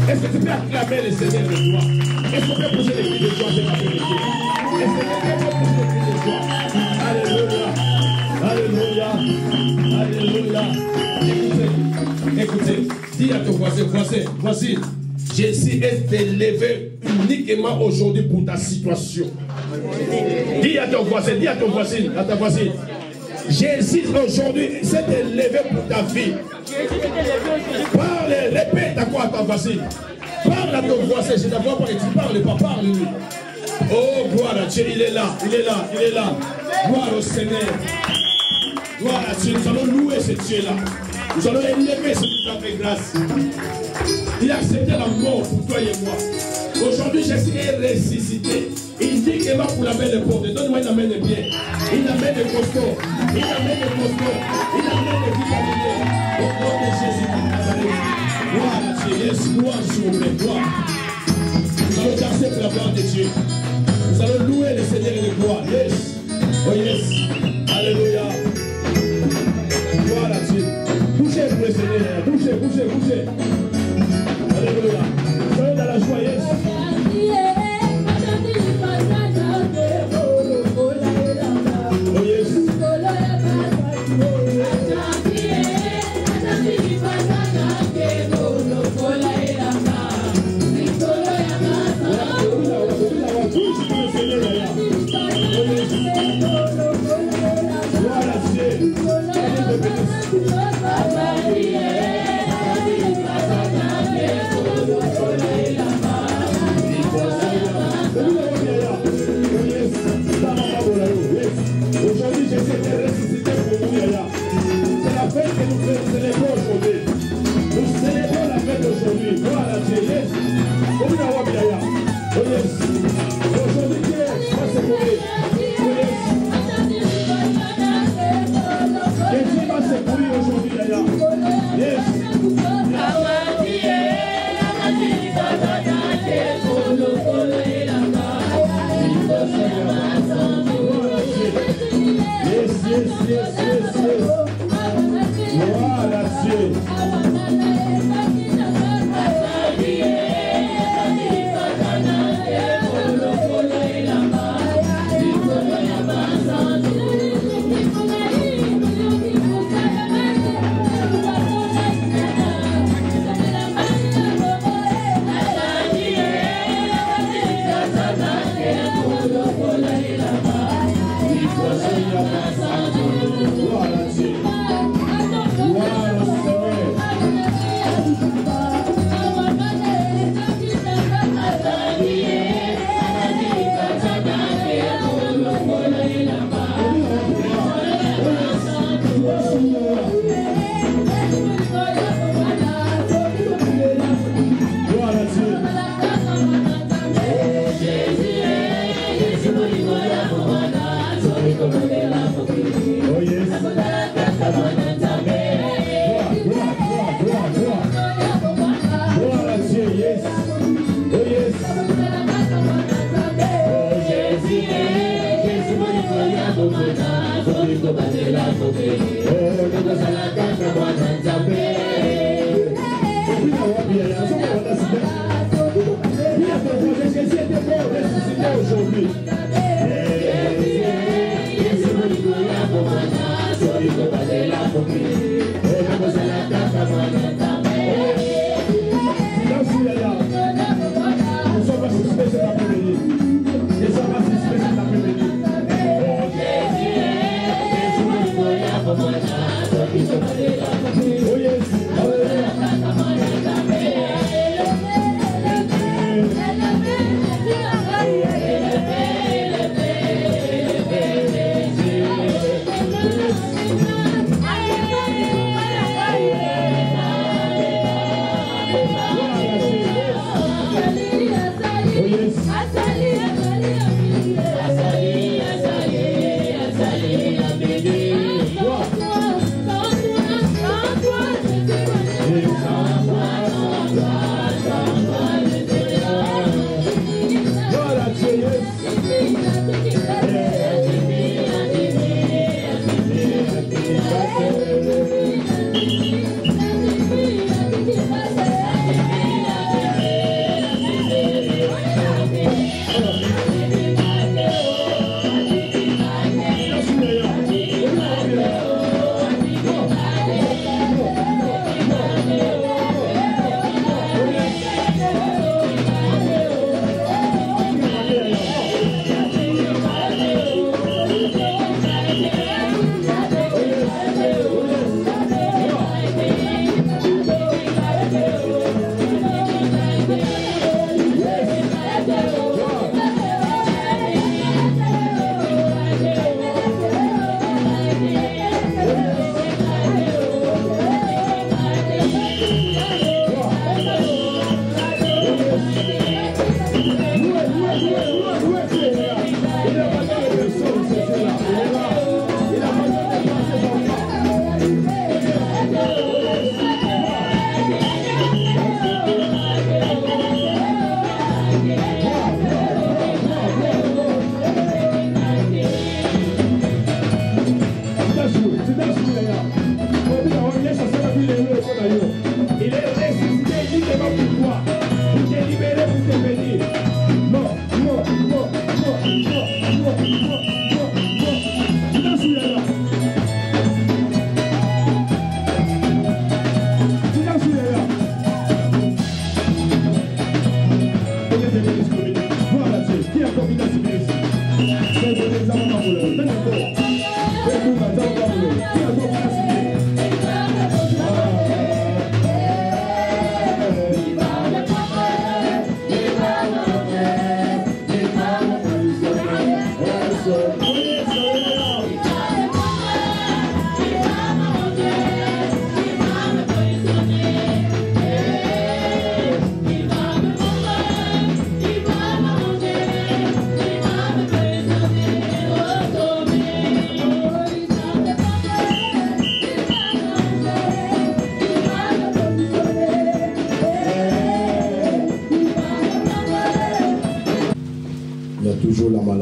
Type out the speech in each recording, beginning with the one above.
Est-ce que tu peux acclamer le Seigneur de joie? Est-ce qu'on peut pousser les cris de joie cet après-midi? Est-ce que quelqu'un peut pousser les cris de joie? Alléluia, alléluia, alléluia. Écoutez, dis à ton voisin, Jésus est élevé uniquement aujourd'hui pour ta situation. Dis à ton voisin, à ta voisine, Jésus aujourd'hui s'est élevé pour ta vie. Parle, répète à quoi à ta voisine. Parle à ton voisin, je ne vois pas que tu parles pas, parle-lui. Oh, gloire à Dieu, il est là. Gloire au Seigneur. Gloire à Dieu, nous allons louer ce Dieu-là. Nous allons élever ce qui nous a fait grâce. Il a accepté la mort pour toi et moi. Aujourd'hui, Jésus est ressuscité. Il dit qu'il va pour la main de pauvre. Donne-moi une main de bien. Une main de costaud. Une main de costaud. Une main de vitalité. Au nom de Jésus de Nazareth. Gloire à Dieu. Yes, gloire s'il vous plaît. Gloire. Nous allons danser pour la gloire de Dieu. Nous allons louer le Seigneur de gloire. Yes. Oh yes. Alléluia. Gloire à Dieu. Bougez pour le Seigneur. Bougez. Alléluia. Soyez dans la joie. Yes. Aujourd'hui, Jésus est ressuscité pour nous. C'est la fête que nous célébrons aujourd'hui. Nous célébrons la fête d'aujourd'hui. Gloire à Dieu. Yes. Oh yes. Aujourd'hui, Dieu va se mourir. Oh yes.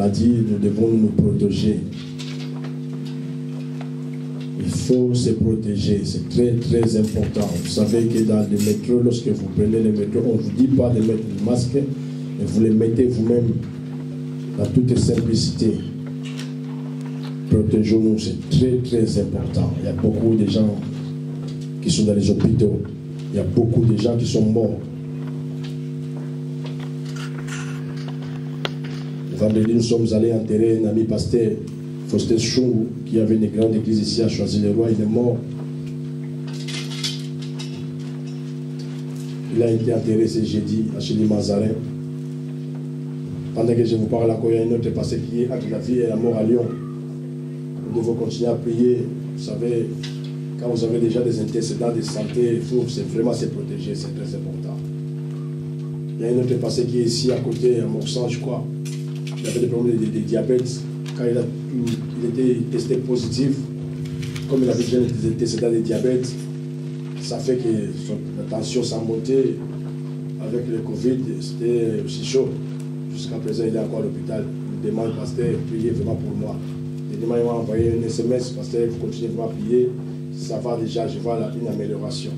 maladie, nous devons nous protéger. Il faut se protéger, c'est très très important. Vous savez que dans le métro, lorsque vous prenez le métro, on ne vous dit pas de mettre le masque, mais vous le mettez vous-même dans toute simplicité. Protégeons-nous, c'est très très important. Il y a beaucoup de gens qui sont dans les hôpitaux, il y a beaucoup de gens qui sont morts. Le vendredi, nous sommes allés enterrer un ami pasteur, Faustin Chou, qui avait une grande église ici à Choisy-le-Roi. Il est mort. Il a été enterré ce jeudi à Chély Mazarin. Pendant que je vous parle encore, il y a une autre pasteur qui est entre la vie et la mort à Lyon. Nous devons continuer à prier. Vous savez, quand vous avez déjà des antécédents de santé, il faut vraiment se protéger, c'est très important. Il y a une autre pasteur qui est ici à côté, à Morsan, je crois. Il avait des problèmes de diabète. Quand il était testé positif, comme il avait déjà des antécédents de diabète, ça fait que la tension s'est montée. Avec le Covid, c'était aussi chaud. Jusqu'à présent, il est encore à l'hôpital. Il me demande, pasteur, priez vraiment pour moi. Il m'a envoyé un SMS, pasteur, vous continuez vraiment à prier. Ça va déjà, je vois une amélioration.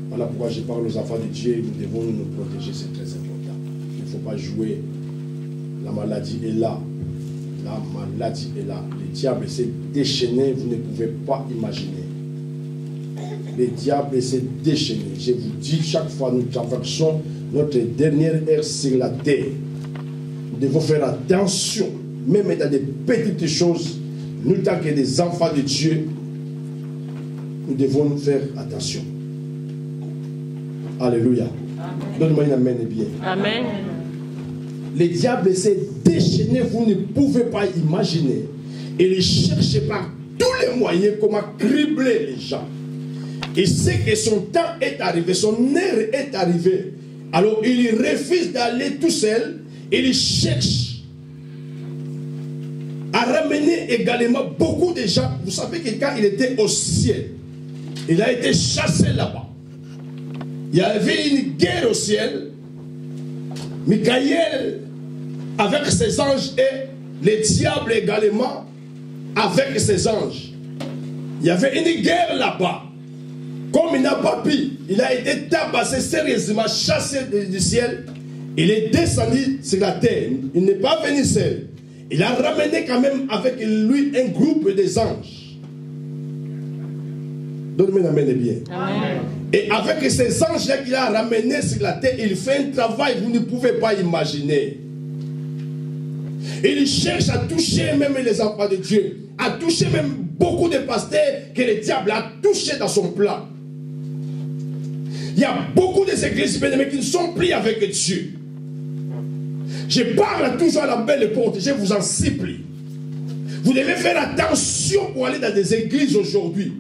Voilà pourquoi je parle aux enfants de Dieu, nous devons nous protéger, c'est très important. Il ne faut pas jouer. La maladie est là. La maladie est là. Le diable s'est déchaîné, vous ne pouvez pas imaginer. Le diable s'est déchaîné. Je vous dis, chaque fois nous traversons notre dernière ère sur la terre. Nous devons faire attention, même dans des petites choses. Nous, tant que des enfants de Dieu, nous devons faire attention. Alléluia. Donne-moi une amen et bien. Amen. Le diable s'est déchaîné, vous ne pouvez pas imaginer. Et il cherche par tous les moyens comment cribler les gens. Il sait que son temps est arrivé, son heure est arrivée. Alors il refuse d'aller tout seul. Il cherche à ramener également beaucoup de gens. Vous savez que quand il était au ciel, il a été chassé là-bas. Il y avait une guerre au ciel. Michael avec ses anges et le diable également avec ses anges. Il y avait une guerre là-bas. Comme il n'a pas pu, il a été tabassé sérieusement, chassé du ciel. Il est descendu sur la terre. Il n'est pas venu seul. Il a ramené quand même avec lui un groupe des anges. Donne-moi la main de bien. Amen. Et avec ces anges-là qu'il a ramenés sur la terre, il fait un travail que vous ne pouvez pas imaginer. Il cherche à toucher même les enfants de Dieu, à toucher même beaucoup de pasteurs que le diable a touché dans son plan. Il y a beaucoup de églises qui ne sont pris avec Dieu. Je parle toujours à la belle porte, je vous en supplie. Vous devez faire attention pour aller dans des églises aujourd'hui.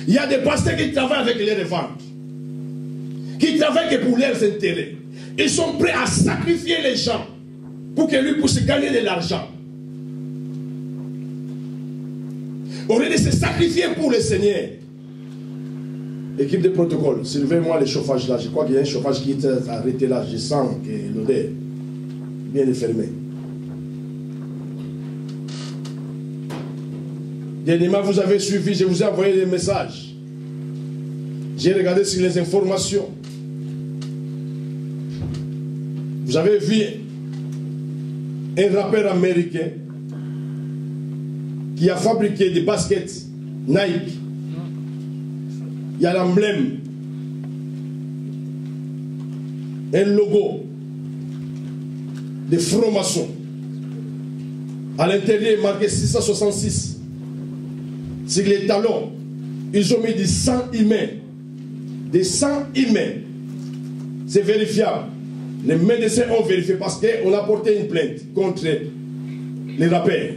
Il y a des pasteurs qui travaillent avec les reventes, qui travaillent que pour leurs intérêts. Ils sont prêts à sacrifier les gens pour que lui puisse gagner de l'argent. Au lieu de se sacrifier pour le Seigneur. Équipe de protocole, surveillez-moi le chauffage là. Je crois qu'il y a un chauffage qui est arrêté là. Je sens que l'odeur bien est fermée. Dernièrement, vous avez suivi, je vous ai envoyé des messages. J'ai regardé sur les informations. Vous avez vu un rappeur américain qui a fabriqué des baskets Nike. Il y a l'emblème, un logo de franc-maçon. À l'intérieur, il est marqué 666. Sur les talons, ils ont mis du sang humain. Des sangs humains. C'est vérifiable. Les médecins ont vérifié parce qu'on a porté une plainte contre les rappeurs.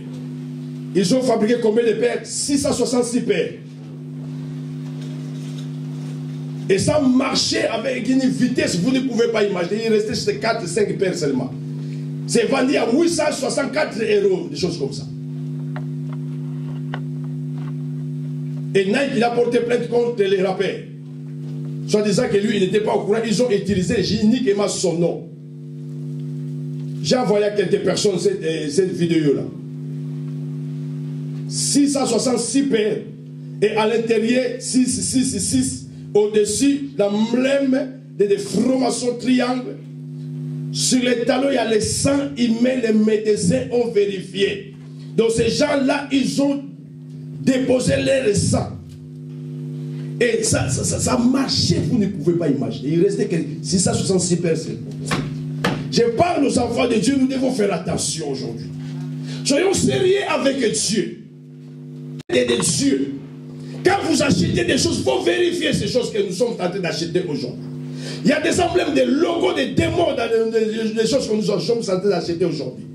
Ils ont fabriqué combien de paires? 666 paires. Et ça marchait avec une vitesse, vous ne pouvez pas imaginer. Il restait sur 4-5 paires seulement. C'est vendu à 864 €, des choses comme ça. Et Nike, il a porté plainte contre les rappeurs. soit disant que lui, il n'était pas au courant, ils ont utilisé uniquement son nom. J'ai envoyé à quelques personnes cette vidéo-là. 666 PM. Et à l'intérieur, 666. Au-dessus, l'emblème des formations triangles. Sur les talons, il y a le sang humain, les médecins ont vérifié. Donc ces gens-là, ils ont déposé leur sang. Et ça marchait, vous ne pouvez pas imaginer. Il restait que 666 personnes. Je parle aux enfants de Dieu, nous devons faire attention aujourd'hui. Soyons sérieux avec Dieu. De Dieu. Quand vous achetez des choses, il faut vérifier ces choses que nous sommes en train d'acheter aujourd'hui. Il y a des emblèmes, des logos, des démons dans les choses que nous sommes en train d'acheter aujourd'hui.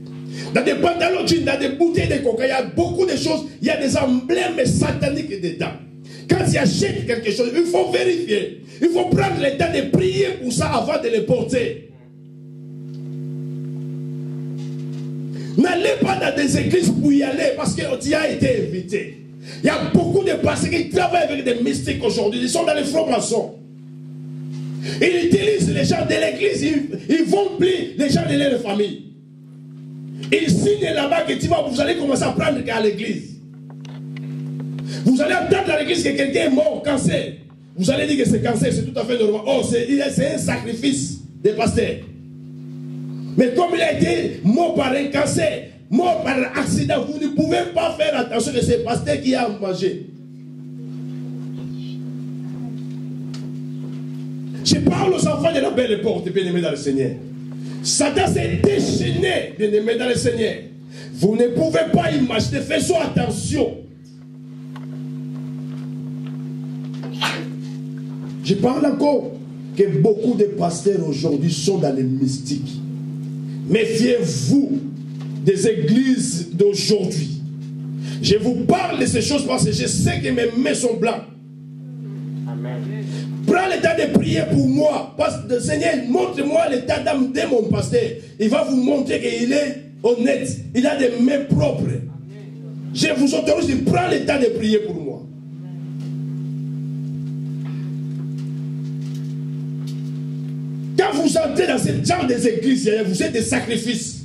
Dans des pantalons jeans, dans des bouteilles de coca, il y a beaucoup de choses, il y a des emblèmes sataniques dedans. Quand tu achètes quelque chose, il faut vérifier. Il faut prendre le temps de prier pour ça avant de les porter. N'allez pas dans des églises pour y aller parce que tu as été invité. Il y a beaucoup de pasteurs qui travaillent avec des mystiques aujourd'hui. Ils sont dans les francs-maçons. Ils utilisent les gens de l'église. Ils vont plier les gens de leur famille. Ils signent là-bas que vous allez commencer à prendre à l'église. Vous allez attendre à l'église que quelqu'un est mort, cancer. Vous allez dire que c'est cancer, c'est tout à fait normal. Oh, c'est un sacrifice des pasteurs. Mais comme il a été mort par un cancer, mort par un accident, vous ne pouvez pas faire attention que c'est pasteur qui a mangé. Je parle aux enfants de la belle porte, bien-aimés dans le Seigneur. Satan s'est déchaîné, bien-aimés dans le Seigneur. Vous ne pouvez pas imaginer, faisons attention. Je parle encore que beaucoup de pasteurs aujourd'hui sont dans les mystiques. Méfiez-vous des églises d'aujourd'hui. Je vous parle de ces choses parce que je sais que mes mains sont blanches. Amen. Prends le temps de prier pour moi. Parce que le Seigneur, montre-moi l'état d'âme de mon pasteur. Il va vous montrer qu'il est honnête. Il a des mains propres. Amen. Je vous autorise, prends le temps de prier pour moi. Quand vous entrez dans ce genre des églises, vous êtes des sacrifices.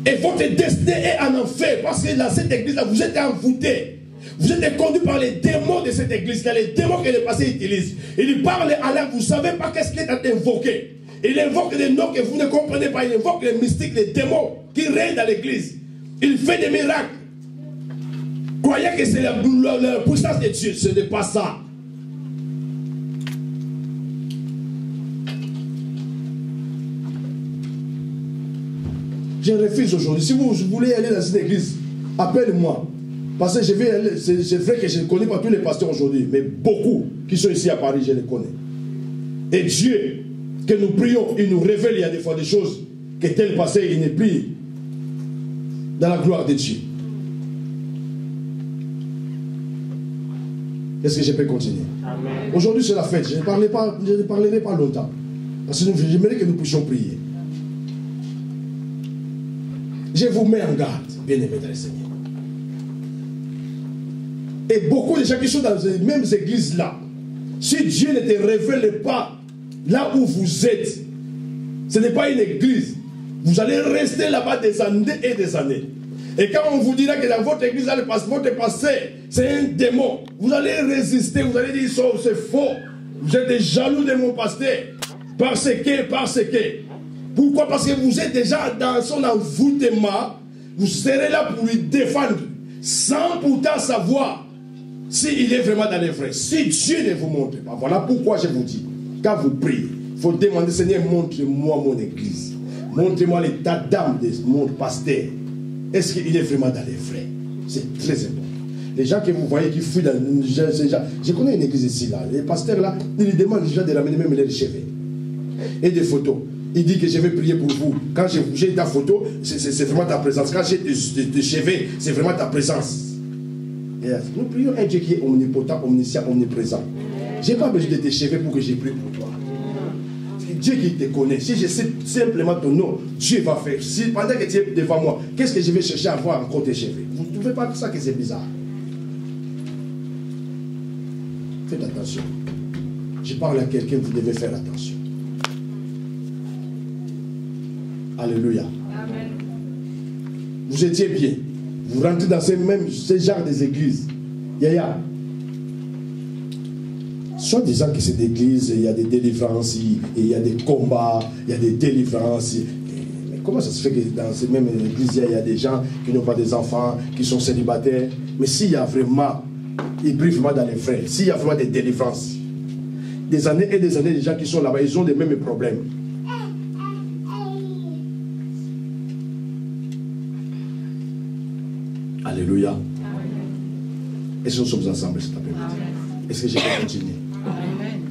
Et votre destin est en enfer. Parce que dans cette église-là, vous êtes envoûtés. Vous êtes conduits par les démons de cette église-là, les démons que les pasteurs utilisent. Il parle à l'air, vous ne savez pas qu'est-ce qu'il est en train d'invoquer. Il invoque des noms que vous ne comprenez pas. Il invoque les mystiques, les démons qui règnent dans l'église. Il fait des miracles. Croyez que c'est la puissance de Dieu. Ce n'est pas ça. Je refuse aujourd'hui. Si vous voulez aller dans une église, appelle-moi. Parce que je vais aller. C'est vrai que je ne connais pas tous les pasteurs aujourd'hui, mais beaucoup qui sont ici à Paris, je les connais. Et Dieu, que nous prions, il nous révèle, il y a des fois des choses que tel pasteur, il n'est plus dans la gloire de Dieu. Est-ce que je peux continuer? Aujourd'hui, c'est la fête. Je ne parlerai pas longtemps. Parce que j'aimerais que nous puissions prier. Je vous mets en garde, bien-aimés dans le Seigneur. Et beaucoup de gens qui sont dans ces mêmes églises-là, si Dieu ne te révèle pas là où vous êtes, ce n'est pas une église. Vous allez rester là-bas des années et des années. Et quand on vous dira que dans votre église, votre pasteur, c'est un démon, vous allez résister, vous allez dire c'est faux. Vous êtes jaloux de mon pasteur. Parce que. Pourquoi? Parce que vous êtes déjà dans son envoûtement. Vous serez là pour lui défendre. Sans pourtant savoir s'il est vraiment dans les vrais. Si Dieu ne vous montre pas. Voilà pourquoi je vous dis. Quand vous priez, il faut demander, Seigneur, montre-moi mon église. Montre-moi l'état d'âme de mon pasteur. Est-ce qu'il est vraiment dans les vrais? C'est très important. Les gens que vous voyez qui fuient dans... Je connais une église ici, là. Les pasteurs, là, ils lui demandent déjà de ramener même les cheveux. Et des photos. Il dit que je vais prier pour vous. Quand j'ai ta photo, c'est vraiment ta présence. Quand j'ai tes cheveux, c'est vraiment ta présence. Yes. Nous prions un Dieu qui est omnipotent, omniscient, omniprésent. Je n'ai pas besoin de tes cheveux pour que je prie pour toi. C'est Dieu qui te connaît. Si je sais simplement ton nom, Dieu va faire. Si pendant que tu es devant moi, qu'est-ce que je vais chercher à voir encore tes cheveux? Vous ne trouvez pas ça que c'est bizarre? Faites attention. Je parle à quelqu'un, vous devez faire attention. Alléluia. Amen. Vous étiez bien. Vous rentrez dans ce genre des églises. Yaya. Soit disant que c'est d'église, il y a des délivrances, il y a des combats, il y a des délivrances. Mais comment ça se fait que dans ces mêmes églises, il y a des gens qui n'ont pas des enfants, qui sont célibataires? Mais s'il y a vraiment, ils brillent vraiment dans les frères, s'il y a vraiment des délivrances, des années et des années, les gens qui sont là-bas, ils ont les mêmes problèmes. Alléluia. Est-ce que nous sommes ensemble cet après-midi? Est-ce que je peux continuer? Amen.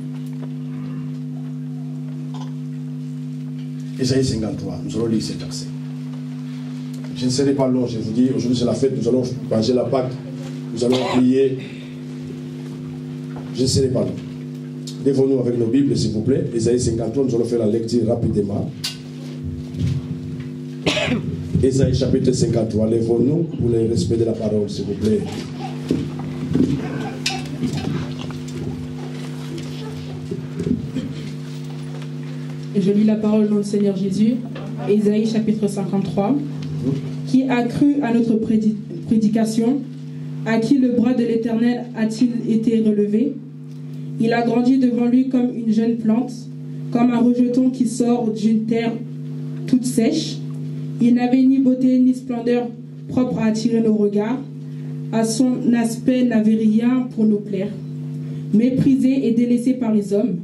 Ésaïe 53, nous allons lire cet verset. Je ne serai pas long, je vous dis, aujourd'hui c'est la fête, nous allons manger la Pâque, nous allons prier. Je ne serai pas long. Lèvons-nous avec nos Bibles, s'il vous plaît. Ésaïe 53, nous allons faire la lecture rapidement. Ésaïe chapitre 53, lèvons-nous pour le respect de la parole, s'il vous plaît. Je lis la parole au nom du Seigneur Jésus. Ésaïe chapitre 53. Qui a cru à notre prédication? À qui le bras de l'Éternel a-t-il été relevé? Il a grandi devant lui comme une jeune plante, comme un rejeton qui sort d'une terre toute sèche. Il n'avait ni beauté ni splendeur propre à attirer nos regards. À son aspect n'avait rien pour nous plaire. Méprisé et délaissé par les hommes,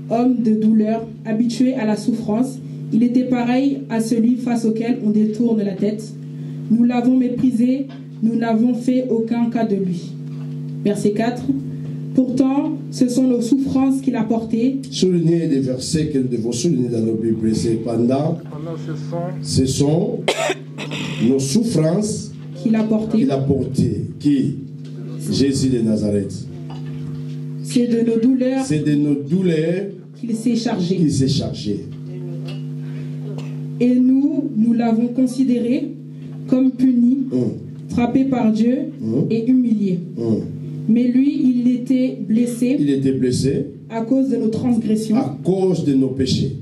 homme de douleur, habitué à la souffrance, il était pareil à celui face auquel on détourne la tête. Nous l'avons méprisé, nous n'avons fait aucun cas de lui. Verset 4. Pourtant, ce sont nos souffrances qu'il a portées. Souligner des versets que nous devons souligner dans nos Bibles. C'est pendant ce sont nos souffrances qu'il a portées. Qui? Jésus de Nazareth. C'est de nos douleurs. C'est de nos douleurs qu'il s'est chargé. Qu'il s'est chargé. Et nous l'avons considéré comme puni, frappé par Dieu et humilié. Mais lui, il était blessé. Il était blessé à cause de nos transgressions. À cause de nos péchés.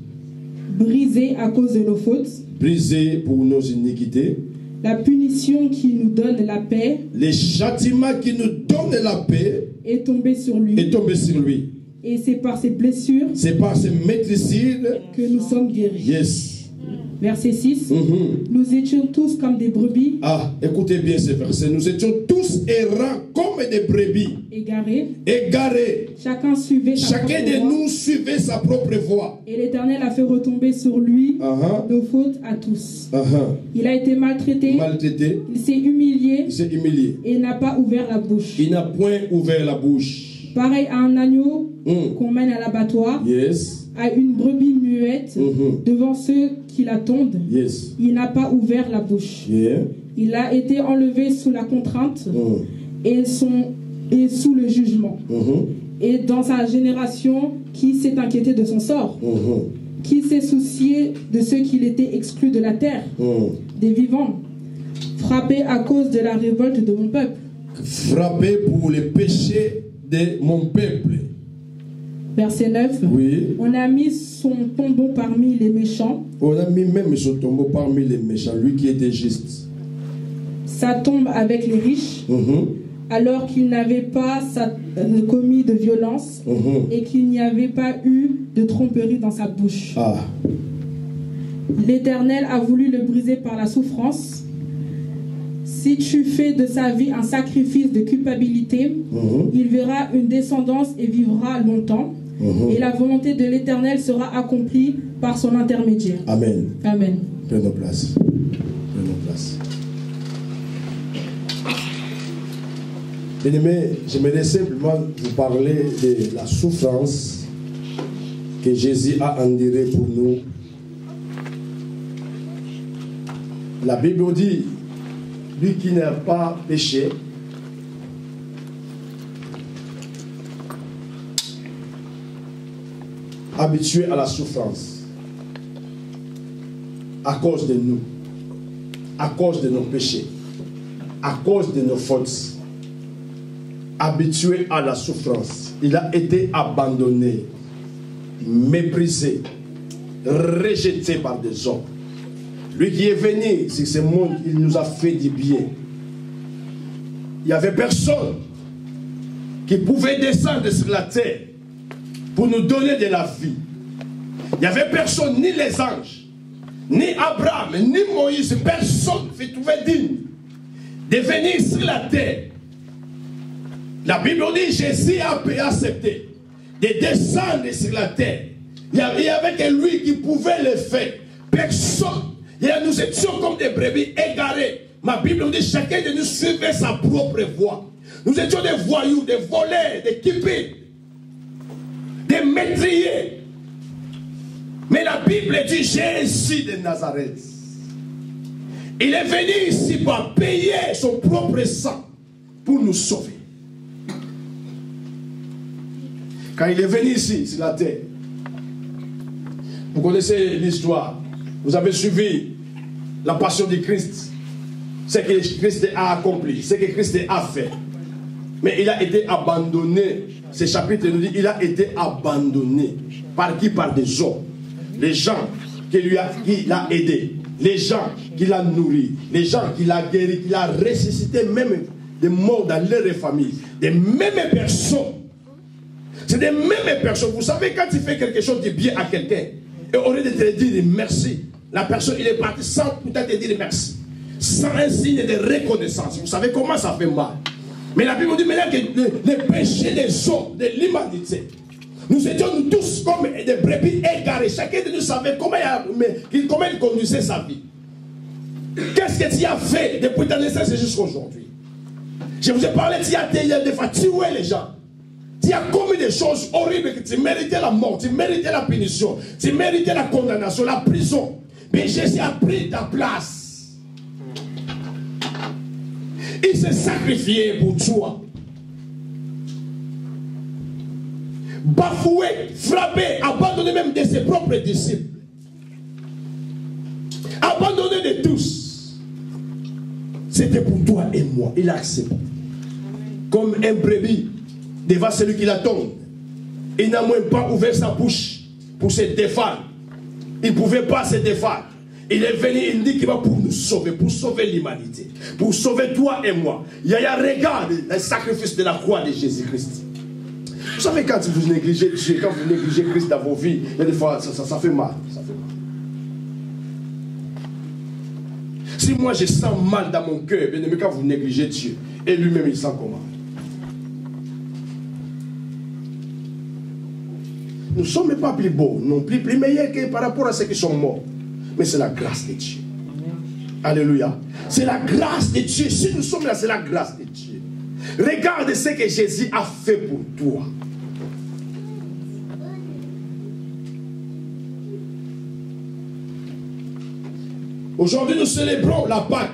Brisé à cause de nos fautes. Brisé pour nos iniquités. La punition qui nous donne la paix. Le châtiment qui nous donne la paix. Est tombé sur lui. Est tombé sur lui. Et c'est par ses blessures. C'est par ses maîtricides. Que nous sommes guéris. Yes. Verset 6. Nous étions tous comme des brebis. Ah, écoutez bien ce verset. Nous étions tous errants comme des brebis. Égarés. Chacun suivait sa propre voie. Chacun de nous suivait sa propre voie. Et l'Éternel a fait retomber sur lui nos fautes à tous. Il a été maltraité. Il s'est humilié. Et n'a pas ouvert la bouche. Il n'a point ouvert la bouche. Pareil à un agneau qu'on mène à l'abattoir. Yes. À une brebis muette devant ceux qui l'attendent. Yes. Il n'a pas ouvert la bouche. Yeah. Il a été enlevé sous la contrainte et sous le jugement. Et dans sa génération, qui s'est inquiété de son sort? Qui s'est soucié de ceux qui l'étaient exclus de la terre, des vivants? Frappé à cause de la révolte de mon peuple. Frappé pour les péchés de mon peuple. Verset 9. Oui. On a mis son tombeau parmi les méchants. On a mis même son tombeau parmi les méchants, lui qui était juste. Sa tombe avec les riches, alors qu'il n'avait pas commis de violence et qu'il n'y avait pas eu de tromperie dans sa bouche. L'Éternel a voulu le briser par la souffrance. Si tu fais de sa vie un sacrifice de culpabilité, il verra une descendance et vivra longtemps. Et la volonté de l'Éternel sera accomplie par son intermédiaire. Amen. Amen. Prenez nos places. Prenez nos places. Bien-aimés, j'aimerais simplement vous parler de la souffrance que Jésus a endurée pour nous. La Bible dit, lui qui n'a pas péché, habitué à la souffrance, à cause de nous, à cause de nos péchés, à cause de nos fautes. habitué à la souffrance. Il a été abandonné, méprisé, rejeté par des hommes. Lui qui est venu sur ce monde, il nous a fait du bien. Il n'y avait personne qui pouvait descendre sur la terre pour nous donner de la vie. Il n'y avait personne, ni les anges, ni Abraham, ni Moïse, personne ne se trouvait digne de venir sur la terre. La Bible dit Jésus a accepté de descendre sur la terre. Il n'y avait que lui qui pouvait le faire. Personne. Et nous étions comme des brebis égarés. Ma Bible dit chacun de nous suivait sa propre voie. Nous étions des voyous, des voleurs, des kipides, des meurtriers. Mais la Bible dit Jésus de Nazareth. Il est venu ici pour payer son propre sang pour nous sauver. Quand il est venu ici, sur la terre, vous connaissez l'histoire, vous avez suivi la passion du Christ, ce que Christ a accompli, ce que Christ a fait. Mais il a été abandonné. Ce chapitre nous dit il a été abandonné. Par qui? Par des hommes. Les gens qui l'a aidé, les gens qui l'a nourri, les gens qui l'a guéri, qui l'a ressuscité, même des morts dans leur famille, des mêmes personnes. C'est des mêmes personnes. Vous savez, quand tu fais quelque chose de bien à quelqu'un, et au lieu de te dire merci, la personne il est parti sans peut-être te dire merci, sans un signe de reconnaissance. Vous savez comment ça fait mal. Mais la Bible dit maintenant que les péchés des hommes, de l'humanité, nous étions tous comme des brebis égarés. Chacun de nous savait comment il conduisait sa vie. Qu'est-ce que tu as fait depuis ta naissance jusqu'à aujourd'hui? Je vous ai parlé, tu as des fois tué les gens. Tu as commis des choses horribles que tu méritais la mort, tu méritais la punition, tu méritais la condamnation, la prison. Mais Jésus a pris ta place. Il s'est sacrifié pour toi. Bafoué, frappé, abandonné même de ses propres disciples. Abandonné de tous. C'était pour toi et moi. Il a accepté. Comme un brebis devant celui qui l'attend. Il n'a même pas ouvert sa bouche pour se défendre. Il ne pouvait pas se défendre. Il est venu, il dit qu'il va pour nous sauver, pour sauver l'humanité, pour sauver toi et moi. Regarde le sacrifice de la croix de Jésus-Christ. Vous savez, quand vous négligez Dieu, quand vous négligez Christ dans vos vies, il y a des fois, ça fait mal. Ça fait mal. Si moi je sens mal dans mon cœur, bien aimé, quand vous négligez Dieu, et lui-même il sent comment? Nous ne sommes pas plus beaux, non plus meilleurs que par rapport à ceux qui sont morts. Mais c'est la grâce de Dieu. Alléluia. C'est la grâce de Dieu. Si nous sommes là, c'est la grâce de Dieu. Regarde ce que Jésus a fait pour toi. Aujourd'hui, nous célébrons la Pâque.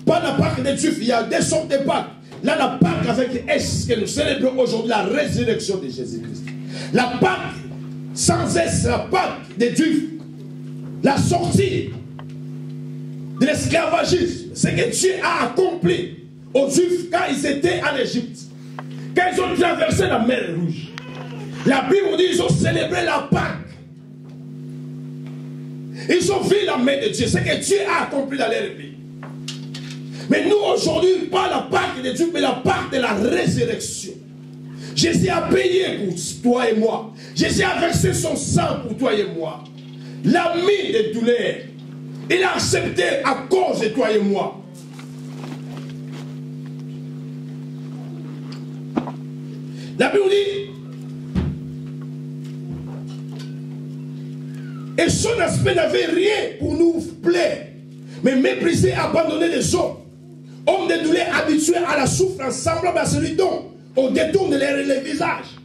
Pas la Pâque des Juifs, il y a des sortes de Pâques. Là, la Pâque avec S que nous célébrons aujourd'hui, la résurrection de Jésus-Christ. La Pâque sans S, la Pâque des Juifs. La sortie de l'esclavagisme, c'est que Dieu a accompli aux Juifs quand ils étaient en Égypte. Quand ils ont traversé la mer Rouge. La Bible dit qu'ils ont célébré la Pâque. Ils ont vu la main de Dieu. C'est que Dieu a accompli dans leur vie. Mais nous aujourd'hui, pas la Pâque de Dieu, mais la Pâque de la résurrection. Jésus a payé pour toi et moi. Jésus a versé son sang pour toi et moi. L'ami de douleur, il a accepté à cause de toi et moi. La Bible dit, et son aspect n'avait rien pour nous plaire, mais méprisé, abandonné les hommes. Hommes de douleur habitués à la souffrance, semblable à celui dont on détourne les visages.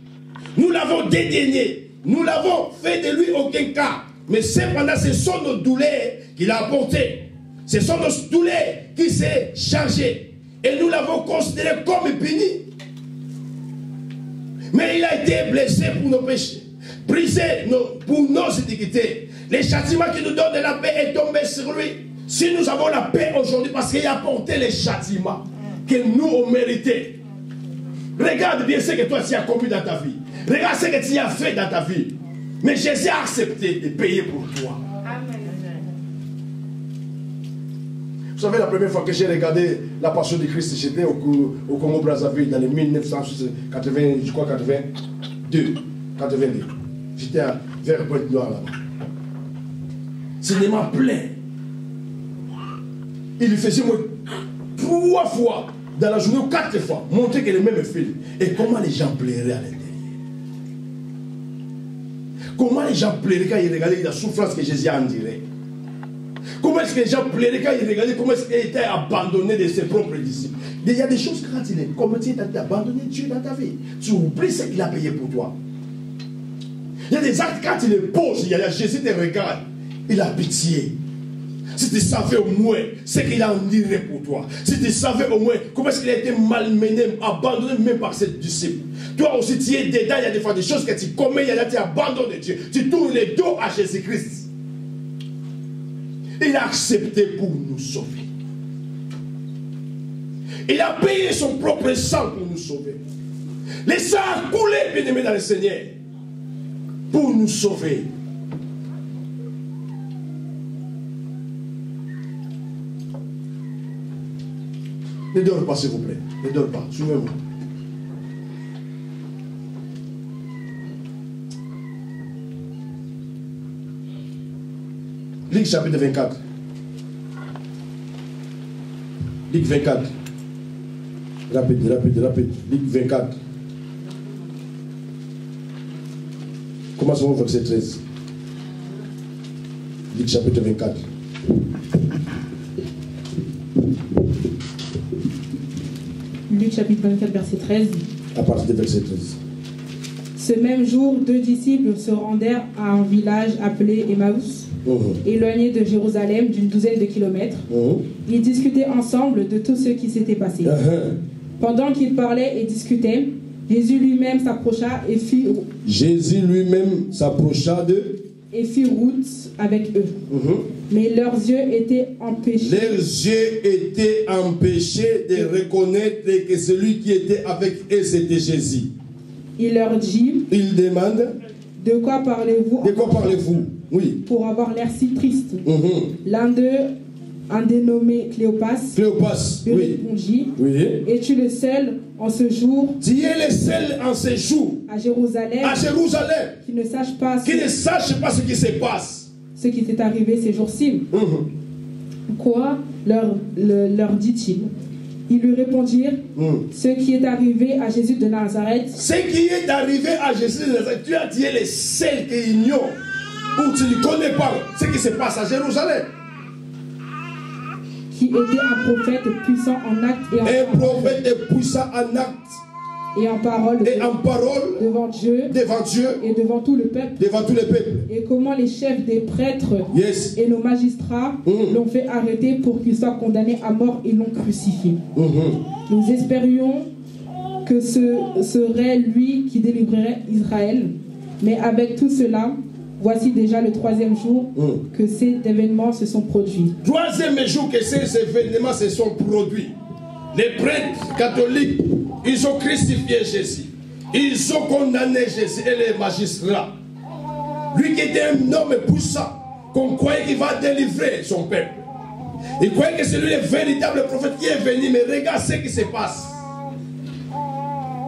Nous l'avons dédaigné, nous l'avons fait de lui aucun cas. Mais cependant, ce sont nos douleurs qu'il a apportées. Ce sont nos douleurs qui s'est chargé. Et nous l'avons considéré comme puni. Mais il a été blessé pour nos péchés, brisé pour nos iniquités. Le châtiment qui nous donne de la paix est tombé sur lui. Si nous avons la paix aujourd'hui, parce qu'il a apporté les châtiments que nous on méritait. Regarde bien ce que toi tu as commis dans ta vie. Regarde ce que tu as fait dans ta vie. Mais Jésus a accepté de payer pour toi. Vous savez, la première fois que j'ai regardé la Passion de Christ, j'étais au Congo-Brazzaville dans les 1980, je crois 82. J'étais vers Pointe-Noire là-bas. Cinéma plein. Il lui faisait moi 3 fois dans la journée ou 4 fois montrer que les mêmes films. Et comment les gens plairaient à l'intérieur. Comment les gens plairaient quand ils regardaient la souffrance que Jésus a endurée. Comment est-ce que les gens plairaient quand ils regardaient comment est-ce qu'il était abandonné de ses propres disciples. Il y a des choses quand il est comme tu as abandonné Dieu dans ta vie. Tu oublies ce qu'il a payé pour toi. Il y a des actes quand il les pose, il y a Jésus te regarde. Il a pitié. Si tu savais au moins ce qu'il a enduré pour toi. Si tu savais au moins comment est-ce qu'il a été malmené, abandonné même par ses disciples. Toi aussi tu es dedans, il y a des fois des choses que tu commets, il y a là tu abandonnes Dieu. Tu tournes les dos à Jésus-Christ. Il a accepté pour nous sauver. Il a payé son propre sang pour nous sauver. Le sang a coulé, bien-aimé dans le Seigneur, pour nous sauver. Ne dors pas, s'il vous plaît. Ne dors pas. Suivez-moi. Luc chapitre 24. Luc 24. Rapide. Luc 24. Commençons au verset 13. Luc chapitre 24. Luc chapitre 24, verset 13. À partir du verset 13. Ce même jour, 2 disciples se rendèrent à un village appelé Emmaüs, éloigné de Jérusalem d'une 12aine de kilomètres. Ils discutaient ensemble de tout ce qui s'était passé. Pendant qu'ils parlaient et discutaient, Jésus lui-même s'approcha et fit route avec eux. Mais leurs yeux étaient empêchés. Leurs yeux étaient empêchés de reconnaître que celui qui était avec eux, c'était Jésus. Il leur dit, il demande, de quoi parlez-vous? De quoi parlez-vous? Oui. Pour avoir l'air si triste. L'un d'eux, un dénommé Cléopas, lui répondit, es-tu le seul en ce jour? Tu es le seul en ce jour à Jérusalem, qui ne sache pas ce qui se passe, ce qui s'est arrivé ces jours-ci. Quoi leur dit-il? Ils lui répondirent, ce qui est arrivé à Jésus de Nazareth. Ce qui est arrivé à Jésus de Nazareth, tu es le seul qui ignore, ou tu ne connais pas ce qui se passe à Jérusalem. Qui était un prophète puissant en acte et en parole. Un prophète puissant en acte et en parole, devant Dieu et devant tout le peuple. Et comment les chefs des prêtres et nos magistrats l'ont fait arrêter pour qu'il soit condamné à mort et l'ont crucifié. Nous espérions que ce serait lui qui délivrerait Israël. Mais avec tout cela, voici déjà le 3e jour que ces événements se sont produits. 3e jour que ces événements se sont produits. Les prêtres catholiques, ils ont crucifié Jésus. Ils ont condamné Jésus et les magistrats. Lui qui était un homme puissant, qu'on croyait qu'il va délivrer son peuple. Il croyait que c'est lui le véritable prophète qui est venu, mais regarde ce qui se passe.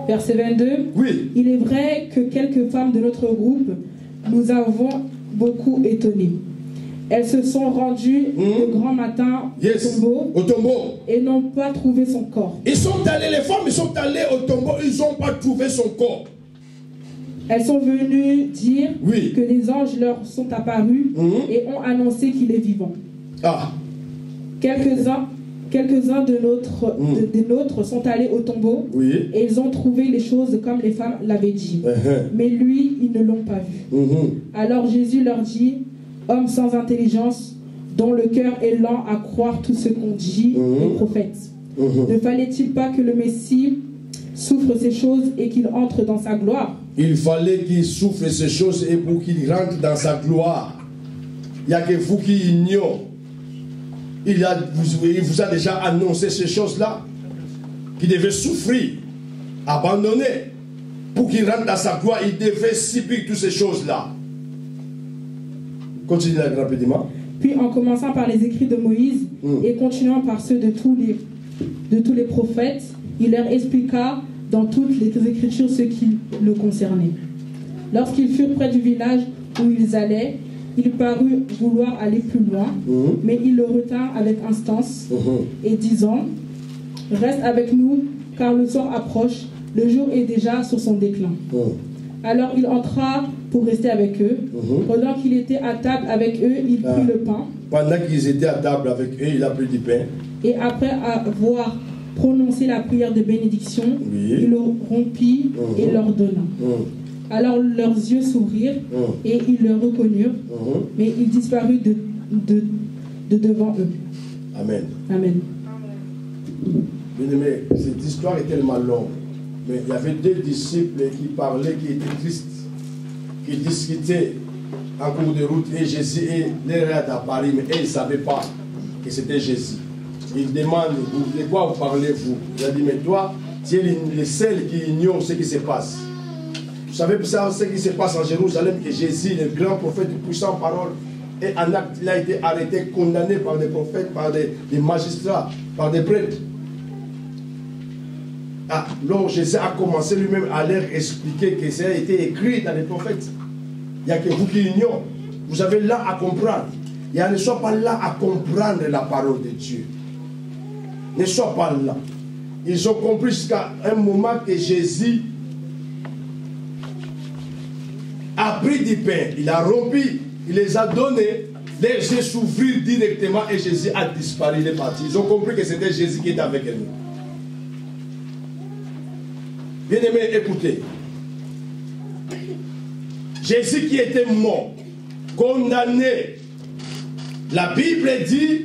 Verset 22. Oui. Il est vrai que quelques femmes de notre groupe nous avons beaucoup étonnés. Elles se sont rendues de grand matin au tombeau et n'ont pas trouvé son corps. Ils sont allés, les femmes, ils sont allées au tombeau, ils n'ont pas trouvé son corps. Elles sont venues dire que des anges leur sont apparus et ont annoncé qu'il est vivant. Quelques-uns de nôtres sont allés au tombeau et ils ont trouvé les choses comme les femmes l'avaient dit. Mais lui, ils ne l'ont pas vu. Alors Jésus leur dit, hommes sans intelligence, dont le cœur est lent à croire tout ce qu'ont dit les prophètes. Ne fallait-il pas que le Messie souffre ces choses et qu'il entre dans sa gloire? Il fallait qu'il souffre ces choses et pour qu'il rentre dans sa gloire. Il n'y a que vous qui ignorez. Il vous a déjà annoncé ces choses-là, qu'il devait souffrir abandonné. Pour qu'il rentre dans sa gloire, il devait subir toutes ces choses-là. Continue rapidement. Puis en commençant par les écrits de Moïse et continuant par ceux de tous les prophètes, il leur expliqua dans toutes les écritures ce qui le concernait. Lorsqu'ils furent près du village où ils allaient, il parut vouloir aller plus loin, mais il le retint avec instance et disant, « Reste avec nous, car le soir approche, le jour est déjà sur son déclin. » Alors il entra pour rester avec eux. Pendant qu'il était à table avec eux, il prit le pain. Pendant qu'ils étaient à table avec eux, il a pris du pain. Et après avoir prononcé la prière de bénédiction, il le rompit et leur donna. Alors leurs yeux s'ouvrirent et ils le reconnurent, mais il disparut de devant eux. Amen. Amen. Bien-aimé, cette histoire est tellement longue. Mais il y avait deux disciples qui parlaient, qui étaient tristes, qui discutaient en cours de route, et Jésus les regarde à Paris, mais ils ne savaient pas que c'était Jésus. Il demande, de quoi vous parlez-vous? Il a dit, mais toi, tu es le seul qui ignore ce qui se passe. Vous savez ce qui se passe en Jérusalem, que Jésus, le grand prophète de puissante parole, et en acte, il a été arrêté, condamné par des prophètes, par des magistrats, par des prêtres. Alors Jésus a commencé lui-même à leur expliquer que ça a été écrit dans les prophètes. Il n'y a que vous qui ignorez. Vous avez là à comprendre. Ne sois pas là à comprendre la parole de Dieu. Ne sois pas là. Ils ont compris jusqu'à un moment que Jésus a pris du pain, il a rompu, il les a donnés, les yeux s'ouvrirent directement et Jésus a disparu, il est parti. Ils ont compris que c'était Jésus qui était avec nous. Bien-aimés, écoutez. Jésus qui était mort, condamné, la Bible dit,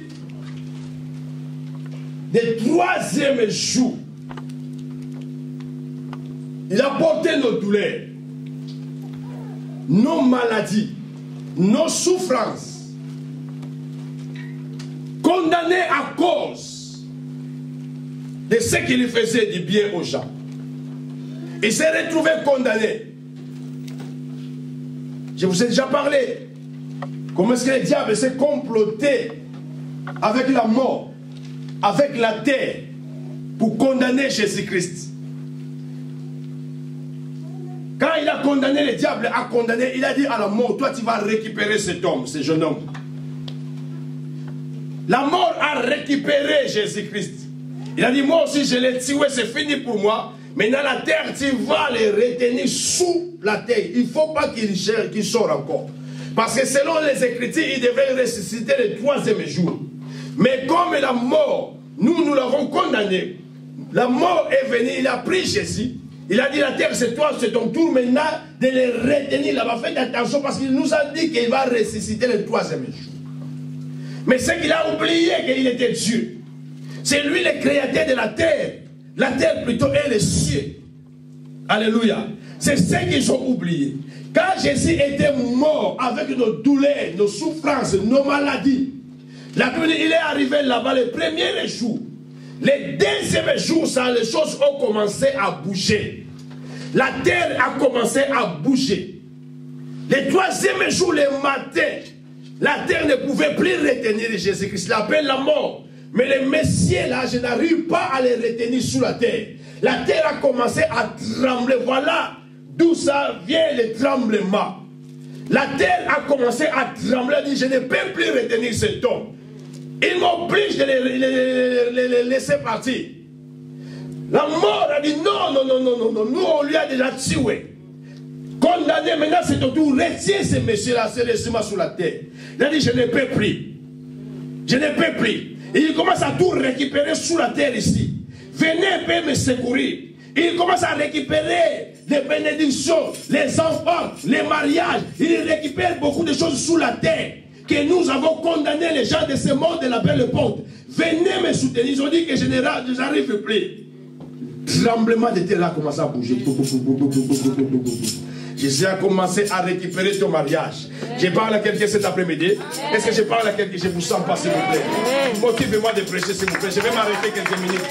le troisième jour, il a porté nos douleurs, nos maladies, nos souffrances, condamné à cause de ce qu'il faisait du bien aux gens. Il s'est retrouvé condamné. Je vous ai déjà parlé. Comment est-ce que le diable s'est comploté avec la mort, avec la terre, pour condamner Jésus-Christ. Quand il a condamné, le diable a condamné, il a dit à la mort, toi tu vas récupérer cet homme, ce jeune homme. La mort a récupéré Jésus-Christ. Il a dit, moi aussi je l'ai tué, c'est fini pour moi. Maintenant la terre, tu vas les retenir sous la terre. Il ne faut pas qu'il sorte encore. Parce que selon les Écritures, il devait ressusciter le troisième jour. Mais comme la mort, nous l'avons condamné. La mort est venue, il a pris Jésus. Il a dit, la terre c'est toi, c'est ton tour maintenant de les retenir là-bas. Faites attention parce qu'il nous a dit qu'il va ressusciter le troisième jour. Mais c'est qu'il a oublié qu'il était Dieu. C'est lui le créateur de la terre. La terre plutôt et les cieux. Alléluia. C'est ce qu'ils ont oublié. Quand Jésus était mort avec nos douleurs, nos souffrances, nos maladies, la Bible, il est arrivé là-bas le premier jour. Le deuxième jour, ça, les choses ont commencé à bouger. La terre a commencé à bouger. Le troisième jour, le matin, la terre ne pouvait plus retenir Jésus-Christ. Il appelle la mort. Mais les messieurs là, je n'arrive pas à les retenir sous la terre. La terre a commencé à trembler. Voilà d'où ça vient le tremblement. La terre a commencé à trembler. Elle dit, je ne peux plus retenir cet homme. Il m'oblige de les laisser partir. La mort a dit, non, nous on lui a déjà tué. Condamné, maintenant c'est ton tour. Retiens ces messieurs-là, c'est laissez-moi sous la terre. Il a dit, je ne peux plus. Je ne peux plus. Et il commence à tout récupérer sous la terre ici. Venez peut me secourir. Il commence à récupérer les bénédictions, les enfants, les mariages. Il récupère beaucoup de choses sous la terre que nous avons condamné les gens de ce monde de la belle ponte. Venez me soutenir. Ils ont dit que je n'arrive plus. Tremblement de terre a commencé à bouger. Jésus a commencé à récupérer ton mariage. Je parle à quelqu'un cet après-midi. Est-ce que je parle à quelqu'un? Je vous sens pas, s'il vous plaît. Motivez-moi de prêcher, s'il vous plaît. Je vais m'arrêter quelques minutes.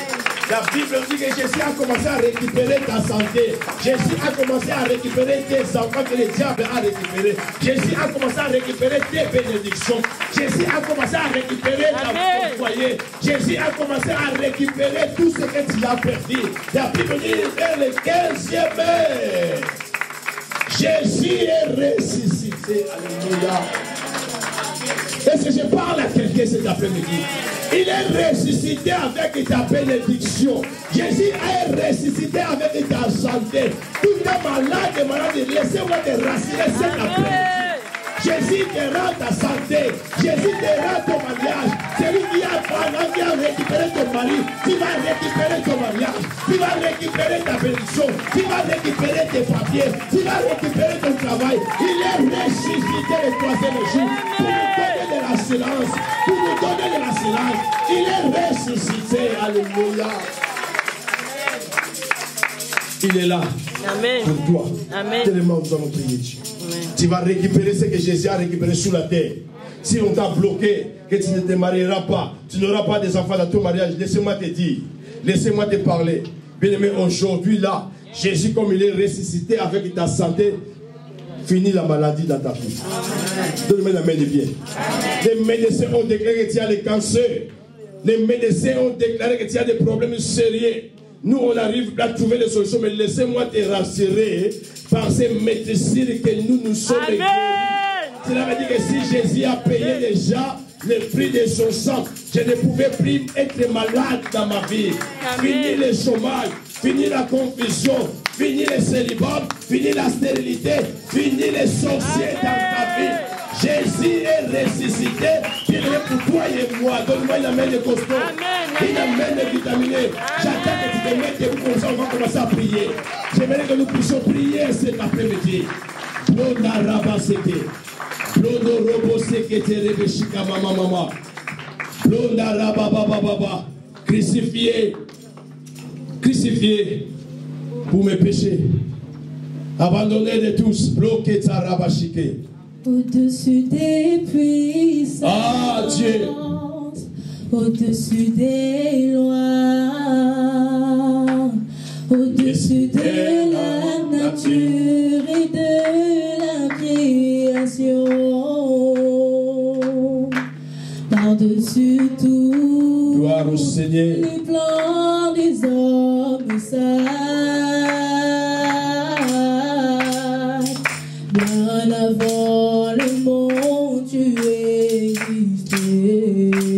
La Bible dit que Jésus a commencé à récupérer ta santé. Jésus a commencé à récupérer tes enfants que le diable a récupérés. Jésus a commencé à récupérer tes bénédictions. Jésus a commencé à récupérer ton foyer. Jésus a commencé à récupérer tout ce que tu as perdu. La Bible dit vers le 15e heure, Jésus est ressuscité. Alléluia. Est-ce que je parle à quelqu'un cet après-midi? Il est ressuscité avec ta bénédiction. Jésus est ressuscité avec ta santé. Tout est malade, laissez-moi te rassurer cet après-midi. Jésus te rend ta santé. Jésus te rend ton mariage. Celui qui a récupéré ton mari, tu vas récupérer ton mariage. Tu vas récupérer ta bénédiction. Tu vas récupérer tes papiers. Tu vas récupérer ton travail. Il est ressuscité le troisième jour pour nous donner de l'assurance. Pour nous donner de l'assurance. Il est ressuscité. Alléluia. Il est là. Amen. Pour toi. Amen. Tellement nous allons prier Dieu. Amen. Tu vas récupérer ce que Jésus a récupéré sous la terre. Si on t'a bloqué, que tu ne te marieras pas, tu n'auras pas des enfants dans ton mariage, laissez-moi te dire, laissez-moi te parler. Bien-aimé, aujourd'hui là, Jésus comme il est ressuscité avec ta santé, finit la maladie dans ta vie. Donne-moi la main de bien. Les médecins ont déclaré que tu as le cancer. Les médecins ont déclaré que tu as des problèmes sérieux. Nous, on arrive à trouver des solutions, mais laissez-moi te rassurer par ces médecines que nous sommes guéris. Cela veut dire que si Jésus a payé déjà le prix de son sang, je ne pouvais plus être malade dans ma vie. Fini le chômage, fini la confusion, fini le célibat, fini la stérilité, fini les sorciers dans ta vie. Jésus est ressuscité, il est pour toi et moi. Donne-moi une main de costaud, une main de vitaminée. J'attends que tu te mettes debout comme ça, on va commencer à prier. J'aimerais que nous puissions prier cet après-midi. Blonda rabaseke, blondo robo sekete rebeshika mama mama, blonda rababababa, crucifié, crucifié pour mes péchés, abandonné de tous, bloqué tarabashike. Au-dessus des puissances, ah Dieu, au-dessus des lois, au-dessus de la nature et de la création, par-dessus tout, gloire au Seigneur, les plans des hommes sages, bien avant le monde tu existais.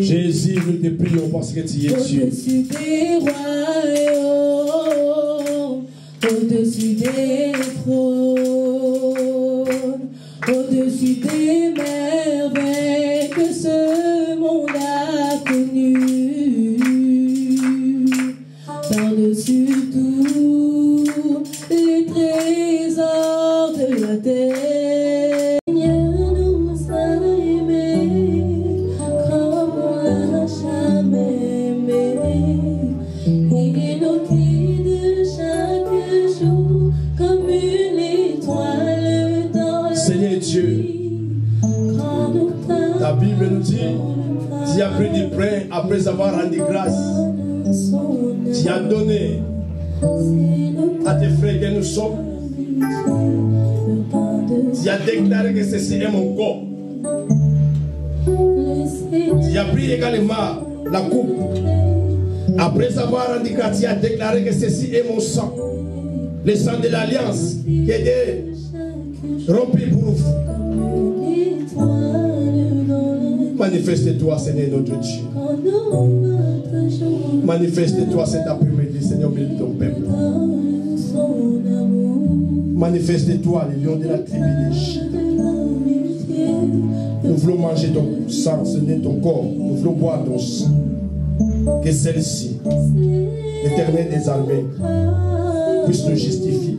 Jésus, nous te prions parce que tu es Dieu. Au-dessus des royaumes, au-dessus des trônes, au-dessus des merveilles que ce monde a connues, par-dessus tout les trésors de la terre. Seigneur nous a aimés comme on l'a jamais aimé. Il nous guide chaque jour comme une étoile dans la Seigneur Dieu, ta Bible nous dit, tu as pris du pain après avoir rendu grâce. Tu as donné à tes frères que nous sommes. Tu as déclaré que ceci est mon corps. Tu as pris également la coupe. Après avoir rendu grâce, tu as déclaré que ceci est mon sang. Le sang de l'alliance qui est rompu pour vous. Manifeste-toi, Seigneur notre Dieu. Manifeste-toi cet après-midi, Seigneur, bénis ton peuple. Manifeste-toi, les lions de la tribu d'Égypte. Nous voulons manger ton sang, Seigneur, ton corps. Nous voulons boire ton sang. Que celle-ci, l'Éternel des armées, puisse nous justifier.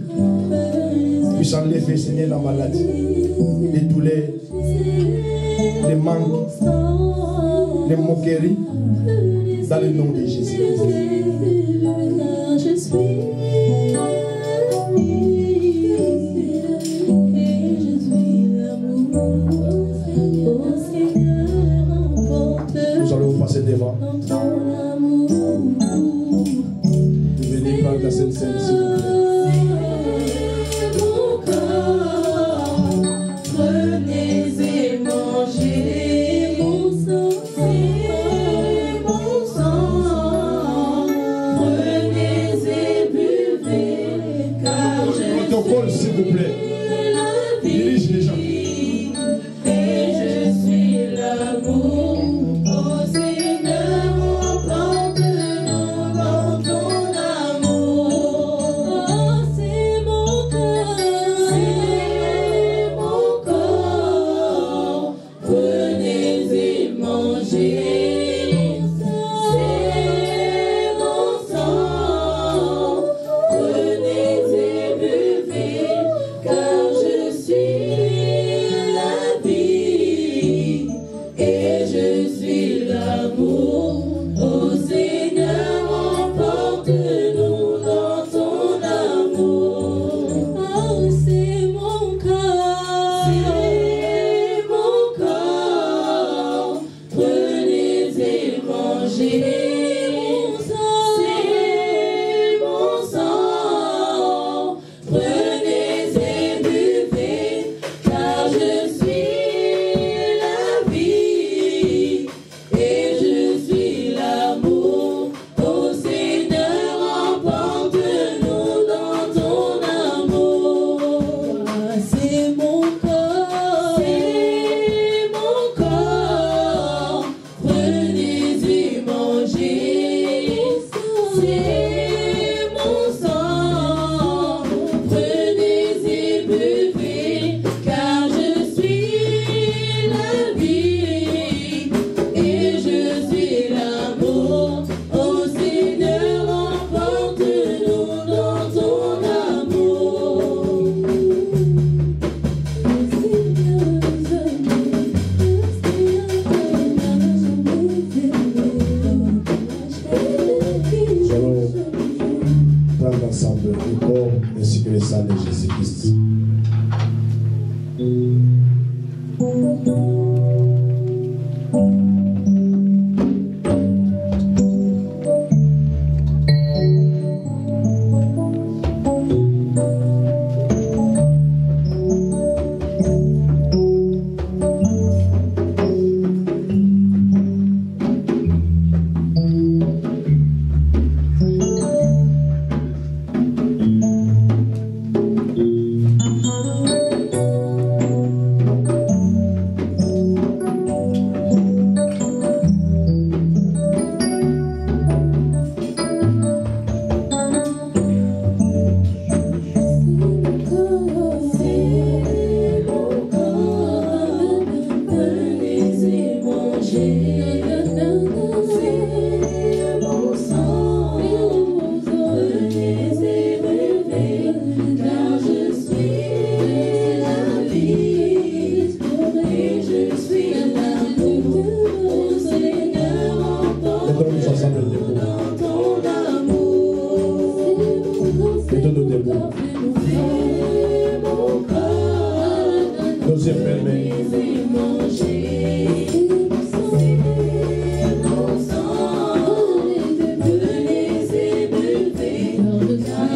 Puisse enlever, Seigneur, la maladie, les douleurs, les manques, les moqueries, dans le nom de Jésus. Je suis Nous allons passer devant. dans la Sainte Seine, s'il vous plaît. S'il vous plaît, dirige les gens. Et je suis l'amour, oh Seigneur, emporte-nous dans ton amour. Oh, c'est mon corps, prenez et mangez. C'est mon sang, prenez et buvez. Car je suis la vie et je suis l'amour. Oh Seigneur, emporte-nous dans ton amour. Oh, c'est mon corps, prenez et mangez. C'est mon sang, prenez et buvez, car je suis la vie et je suis l'amour. Oh Seigneur, emporte-nous dans ton amour. C'est mon corps, prenez et mangez. C'est mon sang, prenez et buvez, car je suis la vie et je suis l'amour. Oh Seigneur, emporte-nous dans ton amour. Nous allons prendre ensemble le corps ainsi que le sang de Jésus-Christ.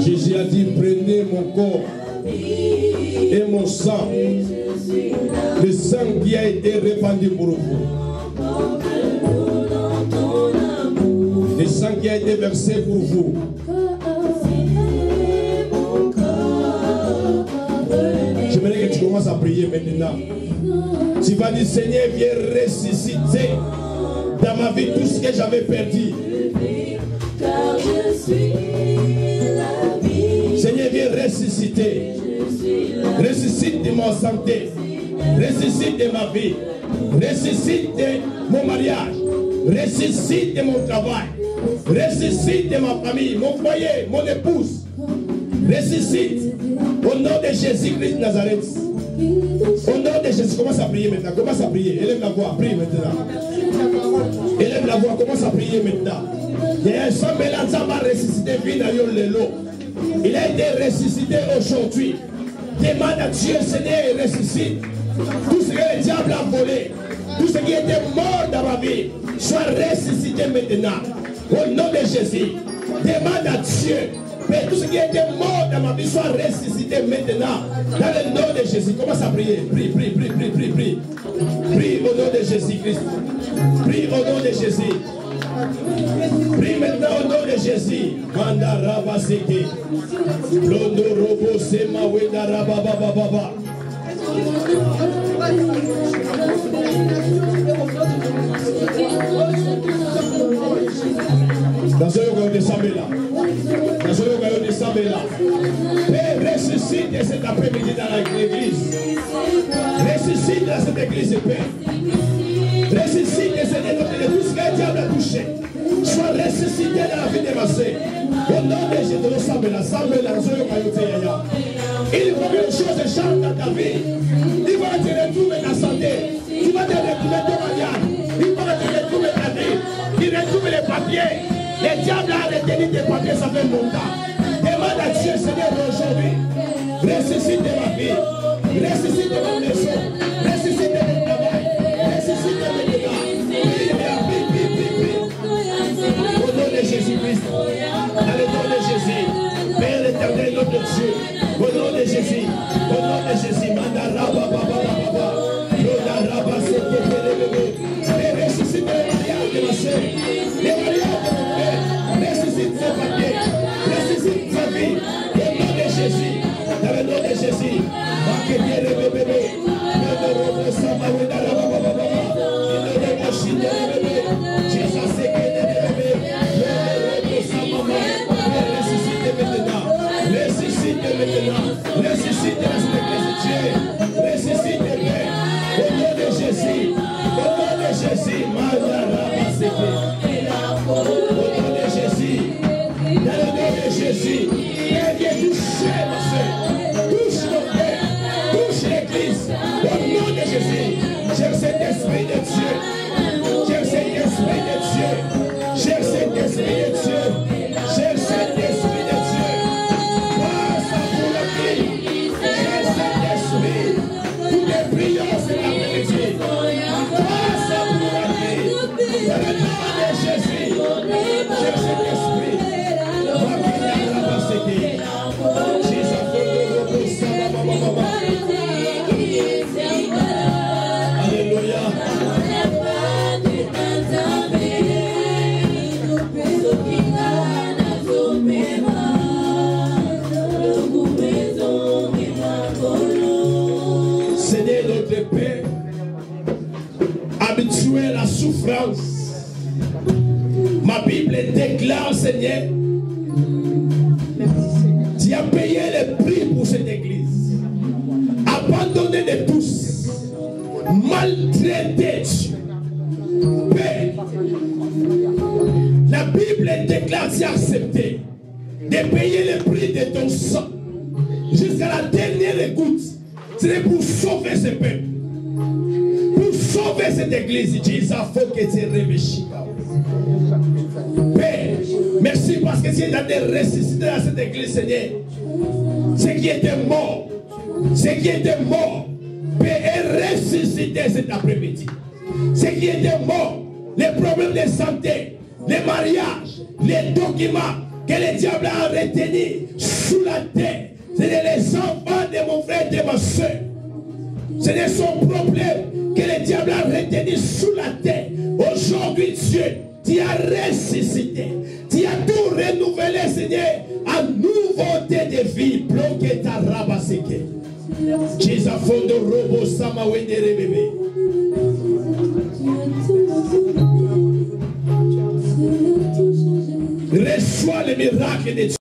Jésus a dit, prenez mon corps et mon sang, le sang qui a été répandu pour vous, le sang qui a été versé pour vous. J'aimerais que tu commences à prier maintenant. Tu vas dire, Seigneur, viens ressusciter dans ma vie tout ce que j'avais perdu. Car je suis la vie. Seigneur, viens ressusciter. Ressuscite de ma santé. Ressuscite de ma vie. Ressuscite de mon mariage. Ressuscite de mon travail. Ressuscite de ma famille, mon foyer, mon épouse. Ressuscite au nom de Jésus-Christ de Nazareth. Au nom de Jésus, commence à prier maintenant. Commence à prier. Élève la voix, prie maintenant. Élève la voix, commence à prier maintenant. Il a ressuscité. Il a été ressuscité aujourd'hui. Demande à Dieu, Seigneur, et ressuscite. Tout ce que le diable a volé, tout ce qui était mort dans ma vie, soit ressuscité maintenant. Au nom de Jésus, demande à Dieu, Père, tout ce qui était mort dans ma vie soit ressuscité maintenant. Dans le nom de Jésus. Commence à prier. Prie, prie, prie, prie, prie, prie. Prie au nom de Jésus-Christ. Prie au nom de Jésus. Prie maintenant au nom de Jésus. Mandaraba seke. Londo robo sema wenda rababa. Dans ce lieu de Sabela. Dans ce lieu de Sabela. Père, ressuscite cet après-midi dans l'église. Ressuscite dans cette église, Père. Ressuscite, Seigneur, de tout ce que le diable a touché. Sois ressuscité dans la vie de ma soeur. Au nom de Jésus, de Sabela, Sabela, dans ce lieu de Yaya. Il faut que les choses changent dans ta vie. Il va te retrouver ta santé. Il va te retrouver ton mariage. Il va te retrouver ta vie. Il retrouve les papiers. Le diable a retenu tes papiers, ça fait longtemps. Demande à Dieu, Seigneur, aujourd'hui. Ressuscite ma vie. Ressuscite ma maison. Ressuscite mon travail. Ressuscite mes dégâts. Au nom de Jésus-Christ. Dans le nom de Jésus. Père l'éternel, notre Dieu. Au nom de Jésus. Au nom de Jésus. Mandaraba, baba, baba. Mandaraba, c'est que mais ressuscite les mariages de ma soeur. Les mariages de mon père. Ressuscite ses papiers. Ressuscite sa vie. Au nom de Jésus. Dans le nom de Jésus. Marquez-bien le bébé. Le robo sama wenda la baba baba. Il ne veut pas chiner le bébé. Jésus c'est que le bébé. Le robo sama mama. Ressuscite maintenant. Ressuscite maintenant. Ressuscite dans cette église de Dieu. Ressuscite Père. Au nom de Jésus. Au nom de Jésus. Mandaraba seke. Au nom de Jésus. Dans le nom de Jésus. Père, viens toucher ma soeur. Touche mon Père. Touche l'église. Au nom de Jésus. J'aime cet esprit de Dieu. J'aime cet esprit de Dieu. J'aime cet esprit de Dieu. J'aime cet esprit de Dieu. Passe pour la vie. J'aime cet esprit. Toutes les prières, c'est la vérité. Passe pour la vie. Dans le nom de Jésus. J'aime cet esprit. Alléluia. Seigneur notre Père, habitué à la souffrance, ma Bible déclare, Seigneur, tu as payé le prix pour cette église. Abandonné de tous. Maltraité. Père, la Bible déclare, tu as accepté de payer le prix de ton sang jusqu'à la dernière goutte. C'est pour sauver ce peuple. Pour sauver cette église. Il faut que tu réfléchisses. Père, merci parce que tu es allé ressusciter dans cette église, Seigneur. Ce qui était mort, Père, est ressuscité cet après-midi. Ce qui était mort, les problèmes de santé, les mariages, les documents que le diable a retenus sous la terre. C'est les enfants de mon frère et de ma soeur. Ce n'est son problème que le diable a retenu sous la terre. Aujourd'hui, Dieu, tu as ressuscité. Tu as tout renouvelé, Seigneur, en nouveauté de vie. Bloqué ta rabaseke. Jesus fondo robo sama wendere bébé. Reçois le miracle de Dieu.